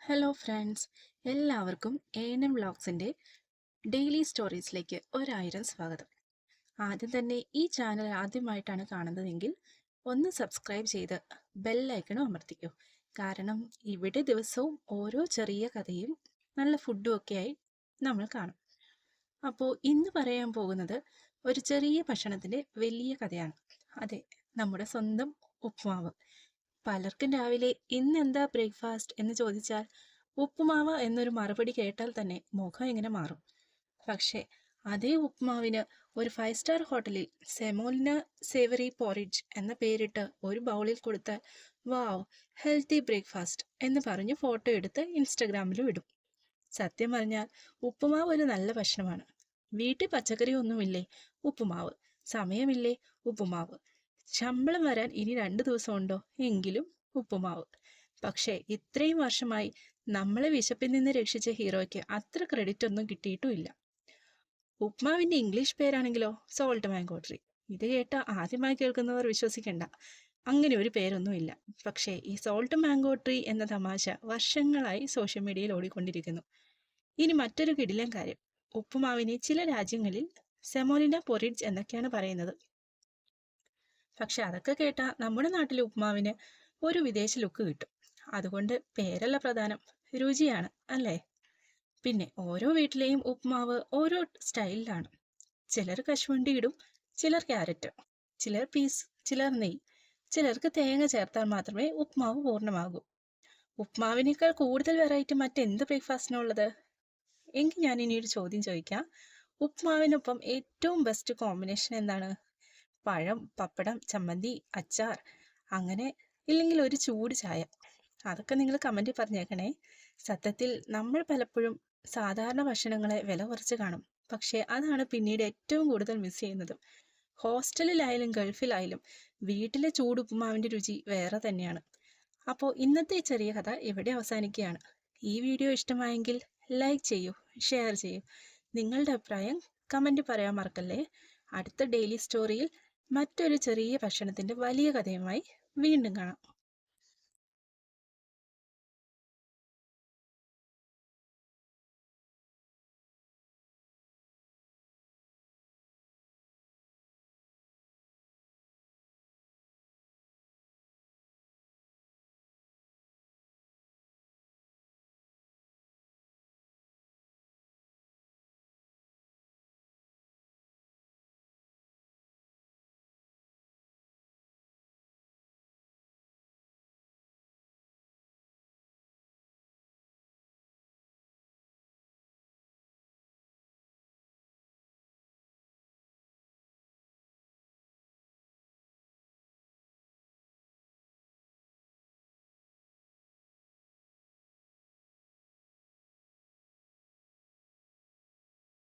Hello friends, എല്ലാവർക്കും ANM വ്ളോഗ്സിൻ്റെ daily സ്റ്റോറീസിലേക്ക് 1000 സ്വാഗതം. ആദ്യം തന്നെ ഈ ചാനൽ ആദ്യമായിട്ടാണ് കാണുന്നതെങ്കിൽ ഒന്ന് സബ്സ്ക്രൈബ് ചെയ്ത് ബെല്ലൈക്കണും അമർത്തിക്കൂ. കാരണം ഇവിടെ ദിവസവും ഓരോ ചെറിയ കഥയും നല്ല ഫുഡും ഒക്കെയായി നമ്മൾ കാണും. അപ്പോൾ ഇന്ന് പറയാൻ പോകുന്നത് ഒരു ചെറിയ ഭക്ഷണത്തിൻ്റെ വലിയ കഥയാണ്. അതെ, നമ്മുടെ സ്വന്തം ഉപ്പുമാവ്. പലർക്കും രാവിലെ ഇന്നെന്താ ബ്രേക്ക്ഫാസ്റ്റ് എന്ന് ചോദിച്ചാൽ ഉപ്പുമാവ് എന്നൊരു മറുപടി കേട്ടാൽ തന്നെ മുഖം ഇങ്ങനെ മാറും. പക്ഷേ അതേ ഉപ്പുമാവിന് ഒരു 5 സ്റ്റാർ ഹോട്ടലിൽ സെമോലിന സേവറി പോറിഡ്ജ് എന്ന പേരിട്ട് ഒരു ബൗളിൽ കൊടുത്താൽ വാവ്, ഹെൽത്തി ബ്രേക്ക്ഫാസ്റ്റ് എന്ന് പറഞ്ഞ് ഫോട്ടോ എടുത്ത് ഇൻസ്റ്റഗ്രാമിലും ഇടും. സത്യം പറഞ്ഞാൽ ഉപ്പുമാവ് ഒരു നല്ല ഭക്ഷണമാണ്. വീട്ടിൽ പച്ചക്കറി ഒന്നുമില്ലേ? ഉപ്പുമാവ്. സമയമില്ലേ? ഉപ്പുമാവ്. ശമ്പളം വരാൻ ഇനി 2 ദിവസം ഉണ്ടോ? എങ്കിലും ഉപ്പുമാവ്. പക്ഷേ ഇത്രയും വർഷമായി നമ്മളെ വിശപ്പിൽ നിന്ന് രക്ഷിച്ച ഹീറോയ്ക്ക് അത്ര ക്രെഡിറ്റ് ഒന്നും കിട്ടിയിട്ടുമില്ല. ഉപ്മാവിന്റെ ഇംഗ്ലീഷ് പേരാണെങ്കിലോ സോൾട്ട് മാംഗോ ട്രീ. ഇത് കേട്ട ആദ്യമായി കേൾക്കുന്നവർ വിശ്വസിക്കണ്ട, അങ്ങനെ ഒരു പേരൊന്നുമില്ല. പക്ഷേ ഈ സോൾട്ട് മാംഗോ ട്രീ എന്ന തമാശ വർഷങ്ങളായി സോഷ്യൽ മീഡിയയിൽ ഓടിക്കൊണ്ടിരിക്കുന്നു. ഇനി മറ്റൊരു കിടിലൻ കാര്യം, ഉപ്പുമാവിനെ ചില രാജ്യങ്ങളിൽ സെമോലിന പൊറിഡ്ജ് എന്നൊക്കെയാണ് പറയുന്നത്. പക്ഷെ അതൊക്കെ കേട്ടാൽ നമ്മുടെ നാട്ടിലെ ഉപ്മാവിന് ഒരു വിദേശ ലുക്ക് കിട്ടും. അതുകൊണ്ട് പേരല്ല പ്രധാനം, രുചിയാണ്, അല്ലേ? പിന്നെ ഓരോ വീട്ടിലെയും ഉപ്മാവ് ഓരോ സ്റ്റൈലിലാണ്. ചിലർ കശുവണ്ടി ഇടും, ചിലർ ക്യാരറ്റ്, ചിലർ പീസ്, ചിലർ നെയ്യ്, ചിലർക്ക് തേങ്ങ ചേർത്താൽ മാത്രമേ ഉപ്മാവ് പൂർണ്ണമാകൂ. ഉപ്മാവിനേക്കാൾ കൂടുതൽ വെറൈറ്റി മറ്റെന്ത് ബ്രേക്ക്ഫാസ്റ്റിനുള്ളത്? എങ്കിൽ ഞാൻ ഇനി ഒരു ചോദ്യം ചോദിക്കാം. ഉപ്മാവിനൊപ്പം ഏറ്റവും ബെസ്റ്റ് കോമ്പിനേഷൻ എന്താണ്? പഴം, പപ്പടം, ചമ്മന്തി, അച്ചാർ, അങ്ങനെ ഇല്ലെങ്കിൽ ഒരു ചൂട് ചായ. അതൊക്കെ നിങ്ങൾ കമൻറ്റിൽ പറഞ്ഞേക്കണേ. സത്യത്തിൽ നമ്മൾ പലപ്പോഴും സാധാരണ ഭക്ഷണങ്ങളെ വില കുറച്ച് കാണും, പക്ഷേ അതാണ് പിന്നീട് ഏറ്റവും കൂടുതൽ മിസ് ചെയ്യുന്നത്. ഹോസ്റ്റലിലായാലും ഗൾഫിലായാലും വീട്ടിലെ ചൂട് ഉപ്പുമാവിൻ്റെ രുചി വേറെ തന്നെയാണ്. അപ്പോൾ ഇന്നത്തെ ചെറിയ കഥ ഇവിടെ അവസാനിക്കുകയാണ്. ഈ വീഡിയോ ഇഷ്ടമായെങ്കിൽ ലൈക്ക് ചെയ്യൂ, ഷെയർ ചെയ്യൂ. നിങ്ങളുടെ അഭിപ്രായം കമൻറ്റിൽ പറയാൻ മറക്കല്ലേ. അടുത്ത ഡെയിലി സ്റ്റോറിയിൽ മറ്റൊരു ചെറിയ ഭക്ഷണത്തിൻ്റെ വലിയ കഥയുമായി വീണ്ടും കാണാം.